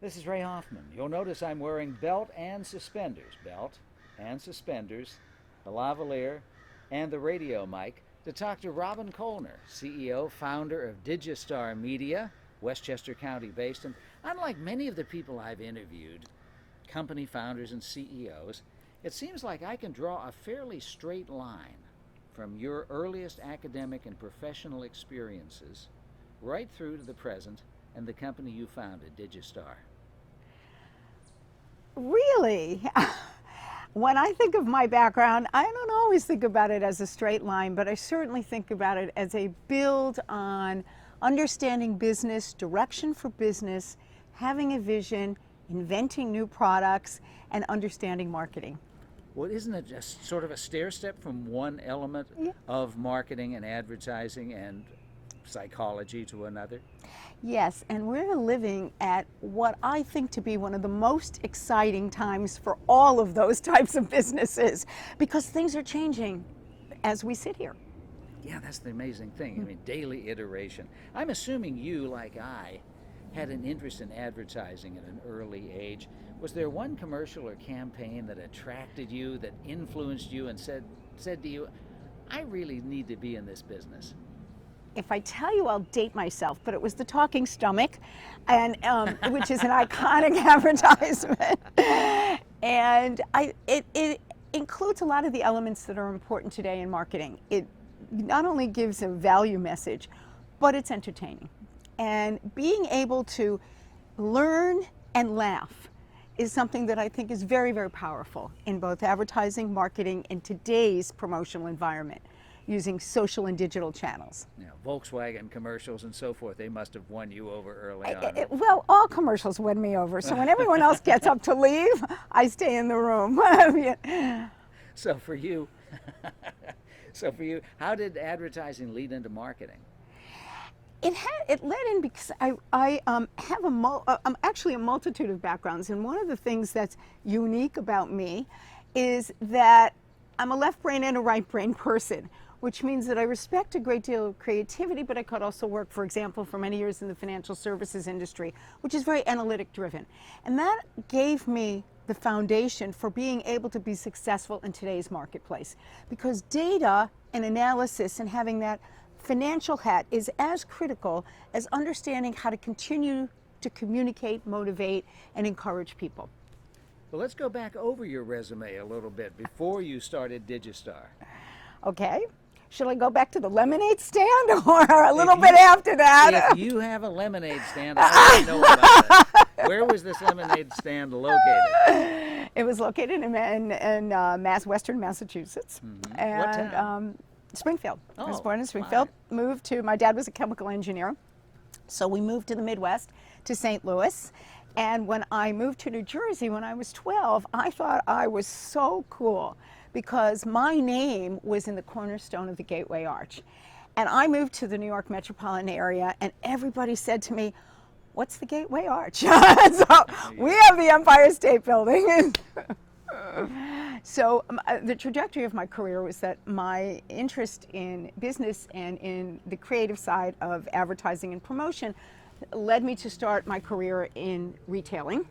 This is Ray Hoffman. You'll notice I'm wearing belt and suspenders. Belt and suspenders, the lavalier, and the radio mic to talk to Robin Colner, CEO, founder of Digistar Media, Westchester County based. And unlike many of the people I've interviewed, company founders and CEOs, it seems like I can draw a fairly straight line from your earliest academic and professional experiences right through to the present and the company you founded, Digistar. Really? When I think of my background, I don't always think about it as a straight line, but I certainly think about it as a build on understanding business, direction for business, having a vision, inventing new products, and understanding marketing. Well, isn't it just sort of a stair step from one element of marketing and advertising and psychology to another? Yes, and we're living at what I think to be one of the most exciting times for all of those types of businesses, because things are changing as we sit here. Yeah, that's the amazing thing. I mean, daily iteration. I'm assuming you, like I, had an interest in advertising at an early age. Was there one commercial or campaign that attracted you, that influenced you and said to you, I really need to be in this business? If I tell you, I'll date myself, but it was the Talking Stomach, and which is an iconic advertisement. And it includes a lot of the elements that are important today in marketing. It not only gives a value message, but it's entertaining. And being able to learn and laugh is something that I think is very, very powerful in both advertising, marketing, and today's promotional environment, using social and digital channels. Yeah, Volkswagen commercials and so forth, they must have won you over early on. Well, all commercials win me over. So when everyone else gets up to leave, I stay in the room. So for you, how did advertising lead into marketing? It led in because I have actually a multitude of backgrounds, and one of the things that's unique about me is that I'm a left brain and a right brain person, which means that I respect a great deal of creativity, but I could also work, for example, for many years in the financial services industry, which is very analytic driven. And that gave me the foundation for being able to be successful in today's marketplace, because data and analysis and having that financial hat is as critical as understanding how to continue to communicate, motivate, and encourage people. Well, let's go back over your resume a little bit before you started Digistar. Okay. Should I go back to the lemonade stand or a little bit after that? If you have a lemonade stand, I don't know about that. Where was this lemonade stand located? It was located in Western Massachusetts. Mm-hmm. And, what town? Springfield. I was born in Springfield. Fine. My dad was a chemical engineer. So we moved to the Midwest, to St. Louis. And when I moved to New Jersey when I was 12, I thought I was so cool because my name was in the cornerstone of the Gateway Arch. And I moved to the New York metropolitan area, and everybody said to me, what's the Gateway Arch? So we have the Empire State Building. So the trajectory of my career was that my interest in business and in the creative side of advertising and promotion led me to start my career in retailing.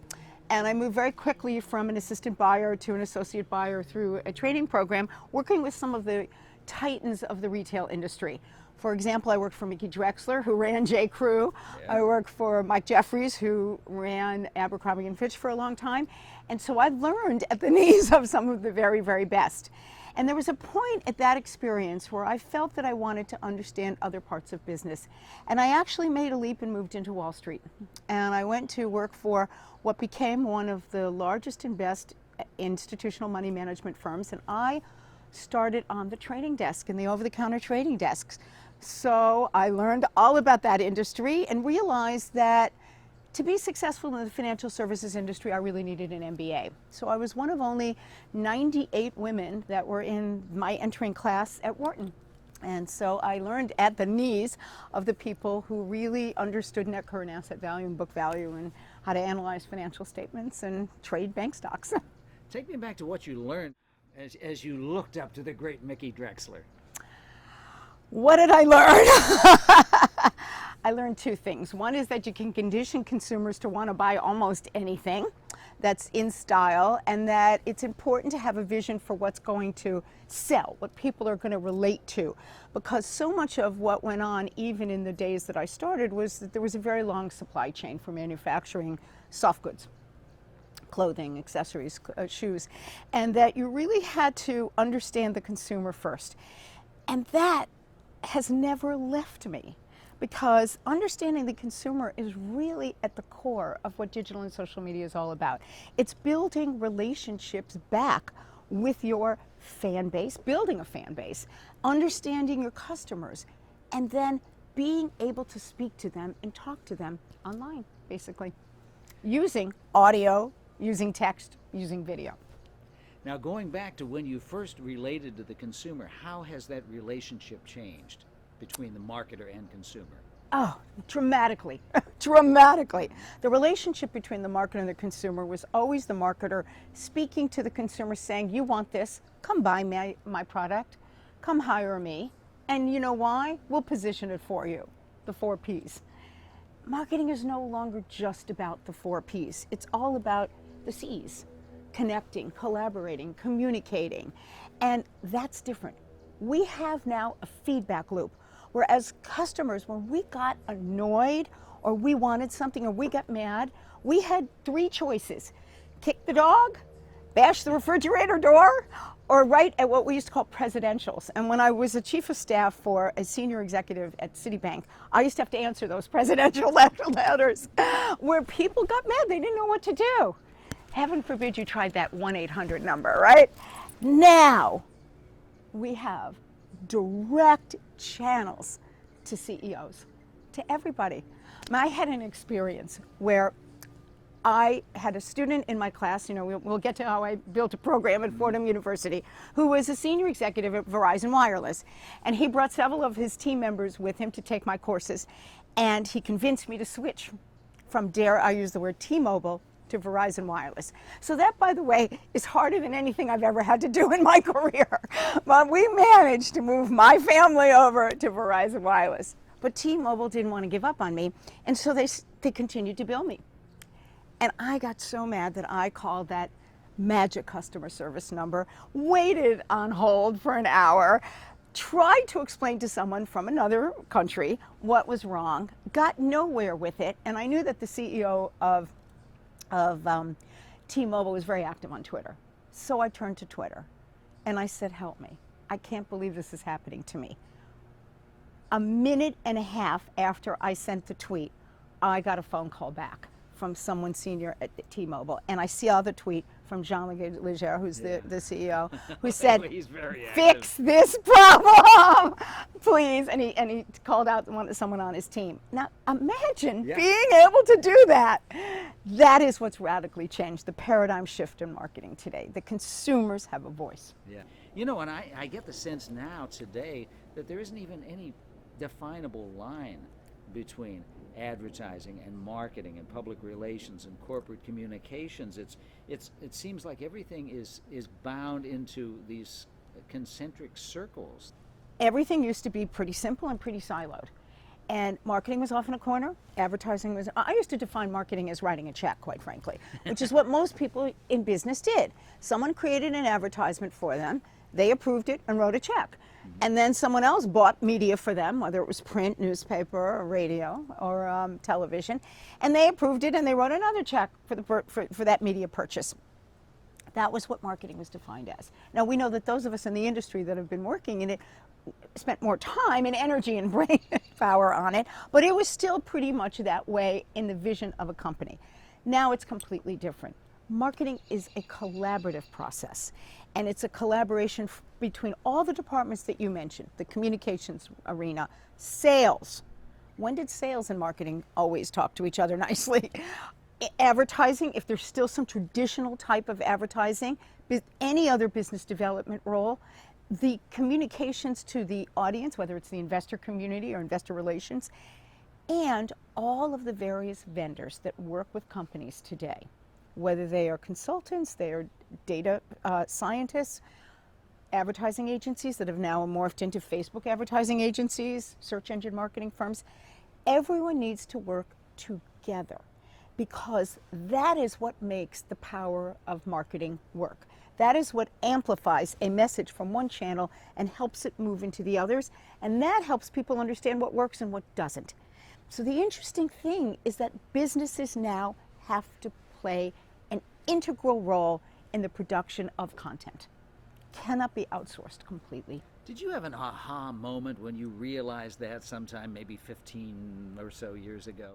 And I moved very quickly from an assistant buyer to an associate buyer through a training program, working with some of the titans of the retail industry. For example, I worked for Mickey Drexler, who ran J. Crew. Yeah. I worked for Mike Jeffries, who ran Abercrombie & Fitch for a long time. And so I learned at the knees of some of the very, very best. And there was a point at that experience where I felt that I wanted to understand other parts of business. And I actually made a leap and moved into Wall Street. And I went to work for what became one of the largest and best institutional money management firms. And I started on the trading desk, in the over-the-counter trading desks. So I learned all about that industry and realized that to be successful in the financial services industry, I really needed an MBA. So I was one of only 98 women that were in my entering class at Wharton. And so I learned at the knees of the people who really understood net current asset value and book value and how to analyze financial statements and trade bank stocks. Take me back to what you learned as you looked up to the great Mickey Drexler. What did I learn? I learned two things. One is that you can condition consumers to want to buy almost anything that's in style, and that it's important to have a vision for what's going to sell, what people are going to relate to. Because so much of what went on, even in the days that I started, was that there was a very long supply chain for manufacturing soft goods, clothing, accessories, shoes, and that you really had to understand the consumer first. And that has never left me, because understanding the consumer is really at the core of what digital and social media is all about. It's building relationships back with your fan base, building a fan base, understanding your customers, and then being able to speak to them and talk to them online, basically, using audio, using text, using video. Now, going back to when you first related to the consumer, how has that relationship changed between the marketer and consumer? Oh, dramatically, dramatically. The relationship between the marketer and the consumer was always the marketer speaking to the consumer saying, you want this, come buy my product, come hire me, and you know why? We'll position it for you, the 4 Ps. Marketing is no longer just about the 4 Ps. It's all about the Cs. Connecting, collaborating, communicating, and that's different. We have now a feedback loop, where as customers, when we got annoyed or we wanted something or we got mad, we had 3 choices: kick the dog, bash the refrigerator door, or write at what we used to call presidentials. And when I was a chief of staff for a senior executive at Citibank, I used to have to answer those presidential letters where people got mad, they didn't know what to do. Heaven forbid you tried that 1-800 number, right? Now, we have direct channels to CEOs, to everybody. I had an experience where I had a student in my class, we'll get to how I built a program at Fordham University, who was a senior executive at Verizon Wireless. And he brought several of his team members with him to take my courses. And he convinced me to switch from, dare I use the word, T-Mobile to Verizon Wireless. So that, by the way, is harder than anything I've ever had to do in my career. But we managed to move my family over to Verizon Wireless. But T-Mobile didn't want to give up on me, and so they continued to bill me. And I got so mad that I called that magic customer service number, waited on hold for an hour, tried to explain to someone from another country what was wrong, got nowhere with it, and I knew that the CEO of T-Mobile was very active on Twitter. So I turned to Twitter and I said, help me. I can't believe this is happening to me. A minute and a half after I sent the tweet, I got a phone call back from someone senior at T-Mobile, and I see the tweet from Jean Leger, who's the CEO, who said, He's very fix this problem, please. And he called out someone on his team. Now imagine being able to do that. That is what's radically changed the paradigm shift in marketing today. The consumers have a voice. Yeah. And I get the sense now today that there isn't even any definable line between advertising and marketing and public relations and corporate communications. It seems like everything is bound into these concentric circles. Everything used to be pretty simple and pretty siloed. And marketing was off in a corner. Advertising was, I used to define marketing as writing a check, quite frankly, which is what most people in business did. Someone created an advertisement for them, they approved it and wrote a check. And then someone else bought media for them, whether it was print, newspaper, or radio, or television, and they approved it and they wrote another check for that media purchase. That was what marketing was defined as. Now we know that those of us in the industry that have been working in it spent more time and energy and brain power on it, but it was still pretty much that way in the vision of a company. Now it's completely different. Marketing is a collaborative process, and it's a collaboration between all the departments that you mentioned, the communications arena, sales. When did sales and marketing always talk to each other nicely? Advertising, if there's still some traditional type of advertising, any other business development role, the communications to the audience, whether it's the investor community or investor relations, and all of the various vendors that work with companies today, whether they are consultants, they are data scientists, advertising agencies that have now morphed into Facebook advertising agencies, search engine marketing firms. Everyone needs to work together because that is what makes the power of marketing work. That is what amplifies a message from one channel and helps it move into the others, and that helps people understand what works and what doesn't. So the interesting thing is that businesses now have to play an integral role in the production of content. Cannot be outsourced completely. Did you have an aha moment when you realized that sometime maybe 15 or so years ago?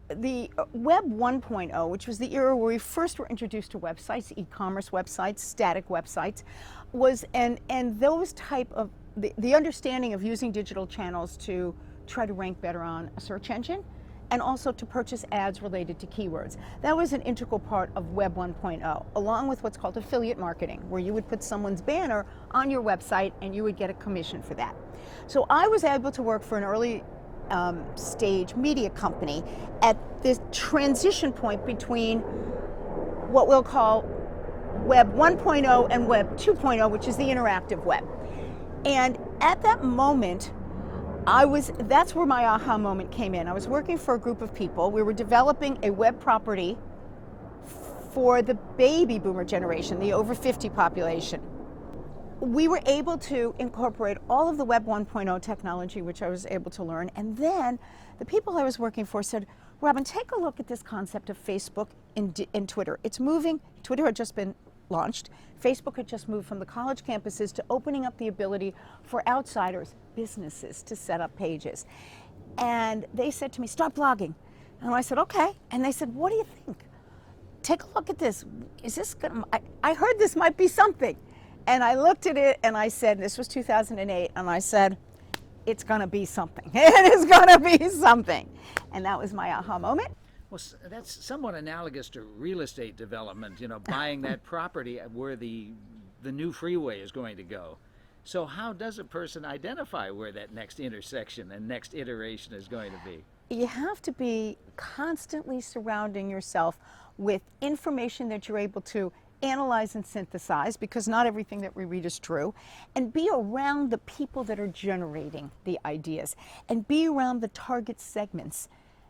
The Web 1.0, which was the era where we first were introduced to websites, e-commerce websites, static websites, was and those type of the understanding of using digital channels to try to rank better on a search engine and also to purchase ads related to keywords. That was an integral part of Web 1.0, along with what's called affiliate marketing, where you would put someone's banner on your website and you would get a commission for that. So I was able to work for an early stage media company at this transition point between what we'll call Web 1.0 and Web 2.0, which is the interactive web. And at that moment, that's where my aha moment came in. I was working for a group of people. We were developing a web property for the baby boomer generation, the over 50 population. We were able to incorporate all of the Web 1.0 technology, which I was able to learn. And then the people I was working for said, Robin, take a look at this concept of Facebook and Twitter. It's moving. Twitter had just been launched. Facebook had just moved from the college campuses to opening up the ability for outsiders, businesses, to set up pages. And they said to me, start blogging. And I said, okay. And they said, what do you think? Take a look at this. Is this good? I heard this might be something. And I looked at it and I said, this was 2008, and I said, it's gonna be something. It is gonna be something. And that was my aha moment. Well, that's somewhat analogous to real estate development, buying that property where the new freeway is going to go. So how does a person identify where that next intersection and next iteration is going to be? You have to be constantly surrounding yourself with information that you're able to analyze and synthesize, because not everything that we read is true, and be around the people that are generating the ideas, and be around the target segments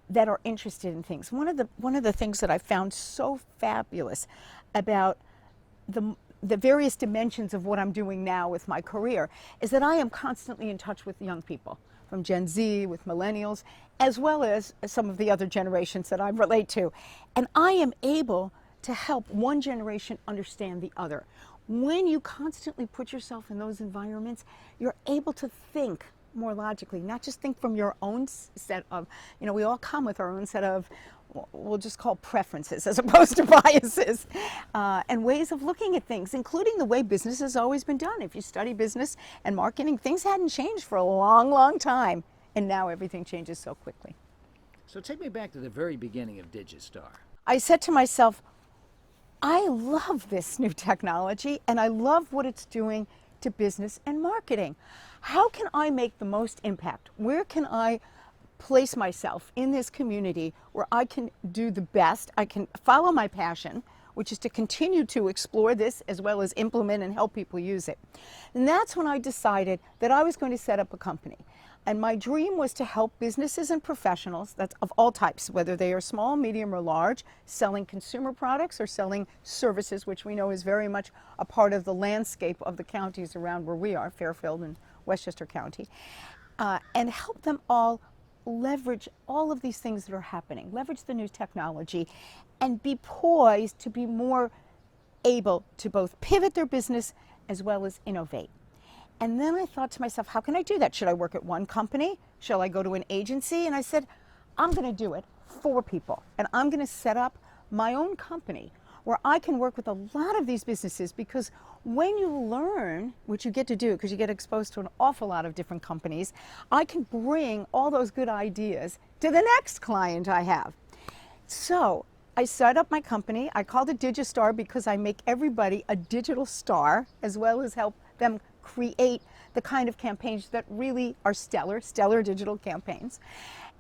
that are interested in things. One of the things that I found so fabulous about the various dimensions of what I'm doing now with my career is that I am constantly in touch with young people, from Gen Z, with millennials, as well as some of the other generations that I relate to. And I am able to help one generation understand the other. When you constantly put yourself in those environments, you're able to think more logically, not just think from your own set of, we all come with our own set of, we'll just call preferences as opposed to biases, and ways of looking at things, including the way business has always been done. If you study business and marketing, things hadn't changed for a long, long time, and now everything changes so quickly. So take me back to the very beginning of Digistar. I said to myself, I love this new technology and I love what it's doing to business and marketing. How can I make the most impact? Where can I place myself in this community where I can do the best? I can follow my passion, which is to continue to explore this as well as implement and help people use it. And that's when I decided that I was going to set up a company. And my dream was to help businesses and professionals, that's of all types, whether they are small, medium, or large, selling consumer products or selling services, which we know is very much a part of the landscape of the counties around where we are, Fairfield and Westchester County, and help them all leverage all of these things that are happening, leverage the new technology, and be poised to be more able to both pivot their business as well as innovate. And then I thought to myself, how can I do that? Should I work at one company? Shall I go to an agency? And I said, I'm going to do it for people. And I'm going to set up my own company where I can work with a lot of these businesses, because when you learn, which you get to do because you get exposed to an awful lot of different companies, I can bring all those good ideas to the next client I have. So I set up my company. I called it Digistar because I make everybody a digital star, as well as help them create the kind of campaigns that really are stellar digital campaigns,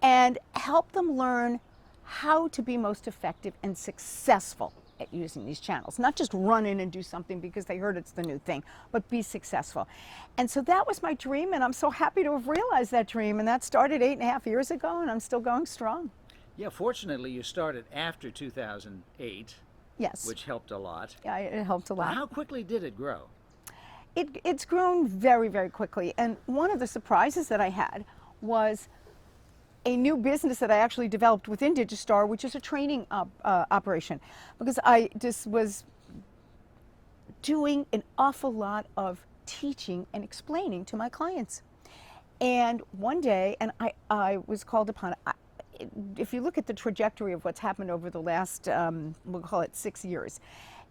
and help them learn how to be most effective and successful at using these channels. Not just run in and do something because they heard it's the new thing, but be successful. And so that was my dream, and I'm so happy to have realized that dream. And that started 8.5 years ago, and I'm still going strong. Yeah, fortunately, you started after 2008. Yes. Which helped a lot. Yeah, it helped a lot. How quickly did it grow? It's grown very, very quickly. And one of the surprises that I had was a new business that I actually developed within Digistar, which is a training operation, because I just was doing an awful lot of teaching and explaining to my clients. And one day, and I was called upon, if you look at the trajectory of what's happened over the last, we'll call it 6 years,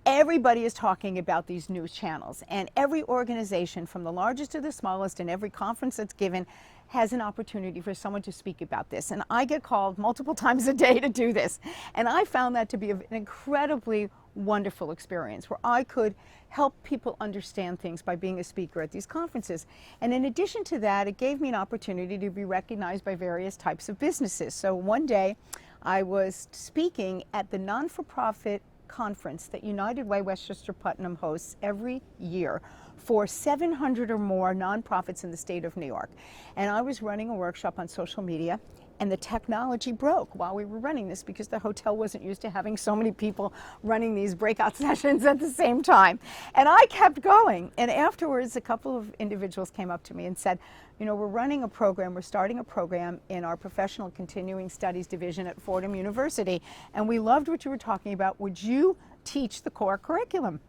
everybody is talking about these news channels, and every organization, from the largest to the smallest, and every conference that's given, has an opportunity for someone to speak about this. And I get called multiple times a day to do this. And I found that to be an incredibly wonderful experience, where I could help people understand things by being a speaker at these conferences. And in addition to that, it gave me an opportunity to be recognized by various types of businesses. So one day I was speaking at the non-for-profit conference that United Way Westchester Putnam hosts every year for 700 or more nonprofits in the state of New York. And I was running a workshop on social media, and the technology broke while we were running this because the hotel wasn't used to having so many people running these breakout sessions at the same time. And I kept going. And afterwards, a couple of individuals came up to me and said, you know, we're starting a program in our professional continuing studies division at Fordham University, and we loved what you were talking about. Would you teach the core curriculum?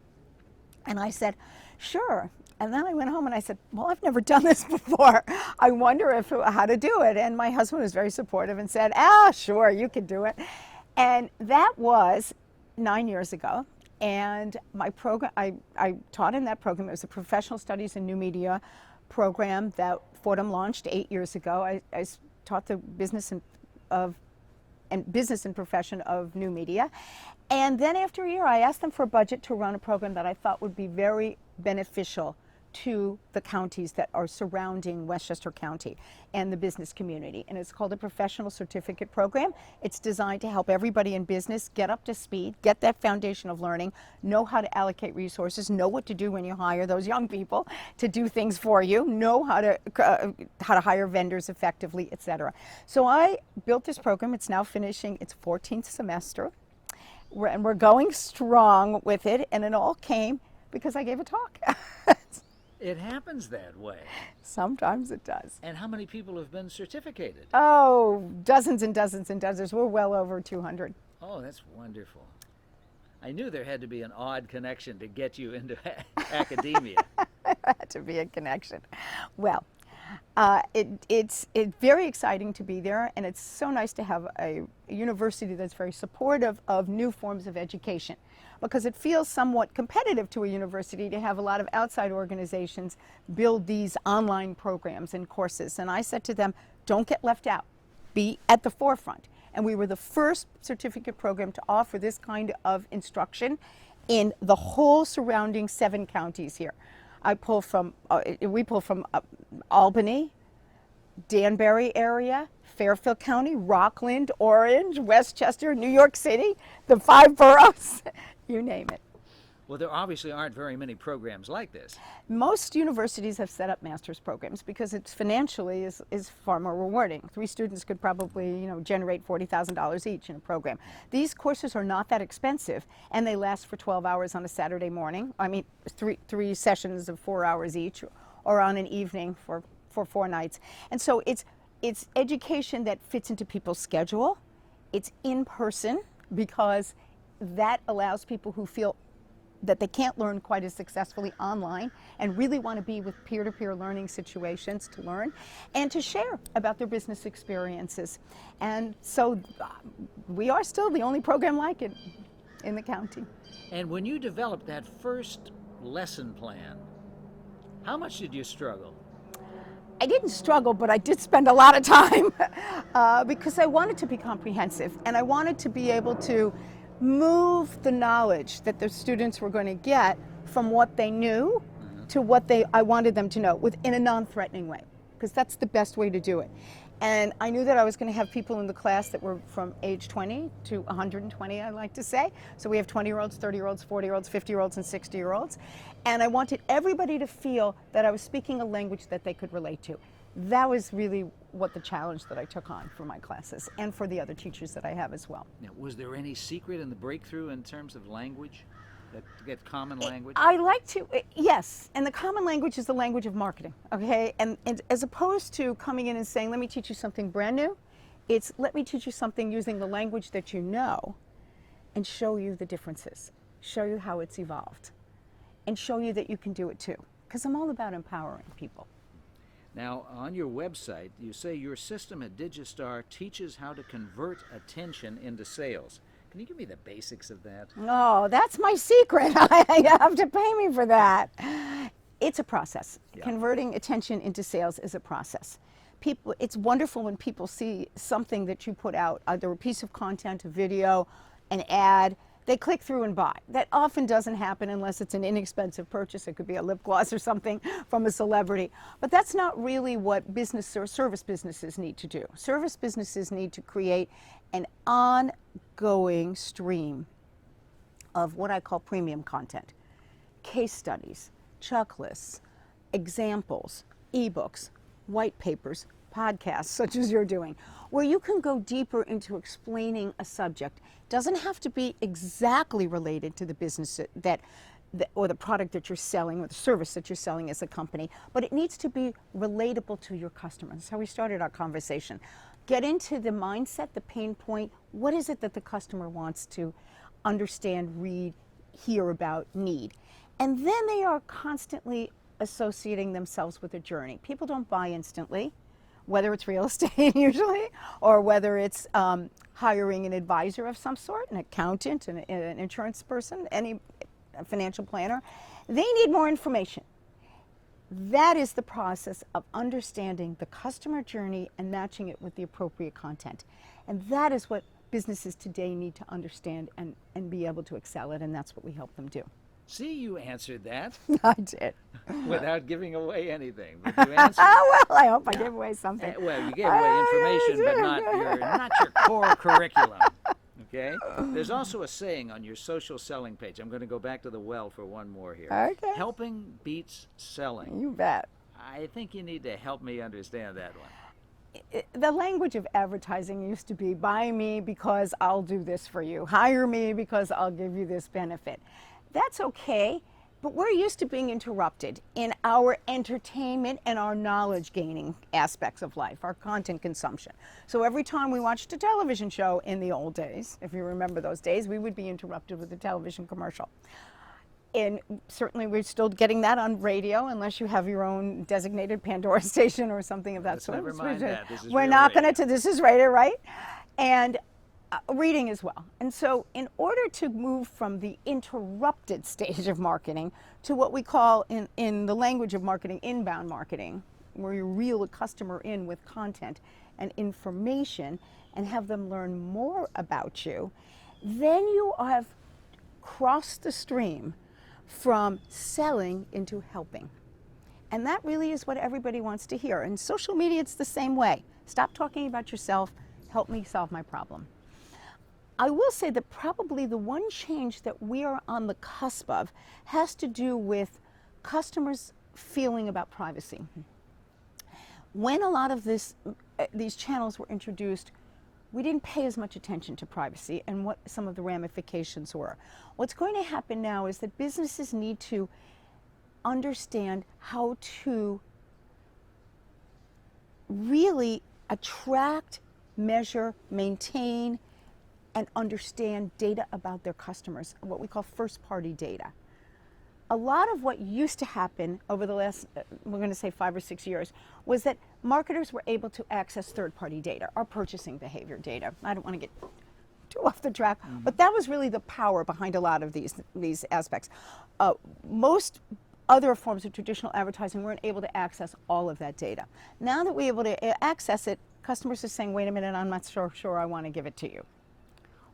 And I said, sure. And then I went home and I said, well, I've never done this before. I wonder how to do it. And my husband was very supportive and said, sure, you can do it. And that was 9 years ago. And my program, I taught in that program. It was a professional studies and new media program that Fordham launched 8 years ago. I taught the business and profession of new media. And then after a year, I asked them for a budget to run a program that I thought would be very beneficial to the counties that are surrounding Westchester County and the business community. And it's called a professional certificate program. It's designed to help everybody in business get up to speed, get that foundation of learning, know how to allocate resources, know what to do when you hire those young people to do things for you, know how to hire vendors effectively, etc. So I built this program. It's now finishing its 14th semester. And we're going strong with it, and it all came because I gave a talk. It happens that way. Sometimes it does. And how many people have been certificated? Oh, dozens and dozens and dozens. We're well over 200. Oh, that's wonderful. I knew there had to be an odd connection to get you into academia. There had to be a connection. Well, it's very exciting to be there, and it's so nice to have a university that's very supportive of new forms of education, because it feels somewhat competitive to a university to have a lot of outside organizations build these online programs and courses. And I said to them, don't get left out. Be at the forefront. And we were the first certificate program to offer this kind of instruction in the whole surrounding 7 counties here. We pull from Albany, Danbury area, Fairfield County, Rockland, Orange, Westchester, New York City, the 5 boroughs, you name it. Well, there obviously aren't very many programs like this. Most universities have set up master's programs because it's financially is far more rewarding. 3 students could probably, generate $40,000 each in a program. These courses are not that expensive, and they last for 12 hours on a Saturday morning. I mean, three sessions of 4 hours each, or on an evening for 4 nights. And so it's education that fits into people's schedule. It's in person, because that allows people who feel that they can't learn quite as successfully online and really want to be with peer-to-peer learning situations to learn and to share about their business experiences. And so we are still the only program like it in the county. And when you developed that first lesson plan, how much did you struggle? I didn't struggle, but I did spend a lot of time because I wanted to be comprehensive, and I wanted to be able to move the knowledge that the students were going to get from what they knew to what I wanted them to know in a non-threatening way, because that's the best way to do it. And I knew that I was going to have people in the class that were from age 20 to 120, I like to say. So we have 20-year-olds, 30-year-olds, 40-year-olds, 50-year-olds, and 60-year-olds. And I wanted everybody to feel that I was speaking a language that they could relate to. That was really what the challenge that I took on for my classes and for the other teachers that I have as well. Now, was there any secret in the breakthrough in terms of language? To get common language? I like to, yes, and the common language is the language of marketing, okay? And as opposed to coming in and saying, let me teach you something brand new, it's let me teach you something using the language that you know and show you the differences, show you how it's evolved, and show you that you can do it too, because I'm all about empowering people. Now, on your website, you say your system at Digistar teaches how to convert attention into sales. Can you give me the basics of that? Oh, that's my secret. You have to pay me for that. It's a process. Yeah. Converting attention into sales is a process. People, it's wonderful when people see something that you put out, either a piece of content, a video, an ad, they click through and buy. That often doesn't happen unless it's an inexpensive purchase. It could be a lip gloss or something from a celebrity. But that's not really what business or service businesses need to do. Service businesses need to create an ongoing stream of what I call premium content. Case studies, checklists, examples, ebooks, white papers, podcasts such as you're doing, where you can go deeper into explaining a subject. Doesn't have to be exactly related to the business or the product that you're selling or the service that you're selling as a company, but it needs to be relatable to your customers. That's how we started our conversation. Get into the mindset, the pain point. What is it that the customer wants to understand, read, hear about, need? And then they are constantly associating themselves with a journey. People don't buy instantly, whether it's real estate usually, or whether it's hiring an advisor of some sort, an accountant, an insurance person, any financial planner. They need more information. That is the process of understanding the customer journey and matching it with the appropriate content. And that is what businesses today need to understand and be able to excel at, and that's what we help them do. See, you answered that. I did. Without giving away anything. But you answered. Well, I hope I gave away something. Well, you gave away information, but not your core curriculum. Okay? There's also a saying on your social selling page. I'm going to go back to the well for one more here. Okay. Helping beats selling. You bet. I think you need to help me understand that one. The language of advertising used to be, buy me because I'll do this for you. Hire me because I'll give you this benefit. That's okay, but we're used to being interrupted in our entertainment and our knowledge gaining aspects of life, our content consumption. So every time we watched a television show in the old days, if you remember those days, we would be interrupted with a television commercial. And certainly we're still getting that on radio unless you have your own designated Pandora station or something of that sort. Never mind that. We're not going to, this is radio, right? And reading as well. And so in order to move from the interrupted stage of marketing to what we call in the language of marketing, inbound marketing, where you reel a customer in with content and information and have them learn more about you, then you have crossed the stream from selling into helping. And that really is what everybody wants to hear. And social media, it's the same way. Stop talking about yourself, help me solve my problem. I will say that probably the one change that we are on the cusp of has to do with customers' feeling about privacy. When a lot of these channels were introduced, we didn't pay as much attention to privacy and what some of the ramifications were. What's going to happen now is that businesses need to understand how to really attract, measure, maintain, and understand data about their customers, what we call first-party data. A lot of what used to happen over the last, we're going to say 5 or 6 years, was that marketers were able to access third-party data, our purchasing behavior data. I don't want to get too off the track, but that was really the power behind a lot of these aspects. Most other forms of traditional advertising weren't able to access all of that data. Now that we're able to access it, customers are saying, wait a minute, I'm not sure I want to give it to you.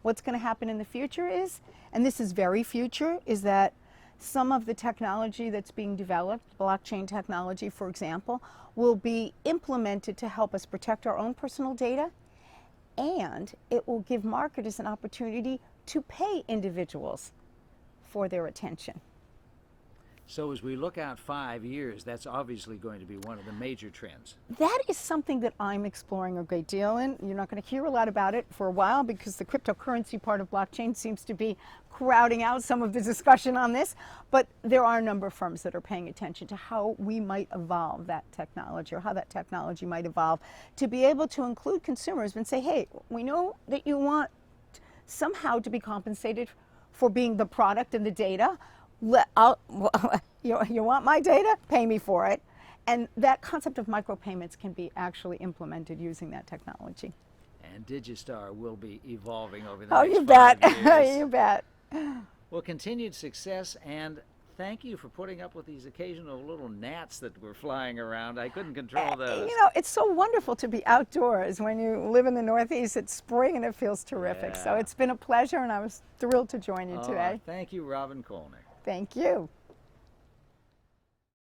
What's going to happen in the future is, and this is very future, is that Some of the technology that's being developed, blockchain technology, for example, will be implemented to help us protect our own personal data, and it will give marketers an opportunity to pay individuals for their attention. So as we look out 5 years, that's obviously going to be one of the major trends. That is something that I'm exploring a great deal in. You're not going to hear a lot about it for a while because the cryptocurrency part of blockchain seems to be crowding out some of the discussion on this. But there are a number of firms that are paying attention to how we might evolve that technology, or how that technology might evolve to be able to include consumers and say, hey, we know that you want somehow to be compensated for being the product and the data. You want my data? Pay me for it. And that concept of micropayments can be actually implemented using that technology. And Digistar will be evolving over the Oh, next you 5 bet. years. You bet. Well, continued success, and thank you for putting up with these occasional little gnats that were flying around. I couldn't control those. You know, it's so wonderful to be outdoors. When you live in the Northeast, it's spring and it feels terrific. So Yeah. it's been a pleasure, and I was thrilled to join you Oh, today. thank you, Robin Colner. Thank you.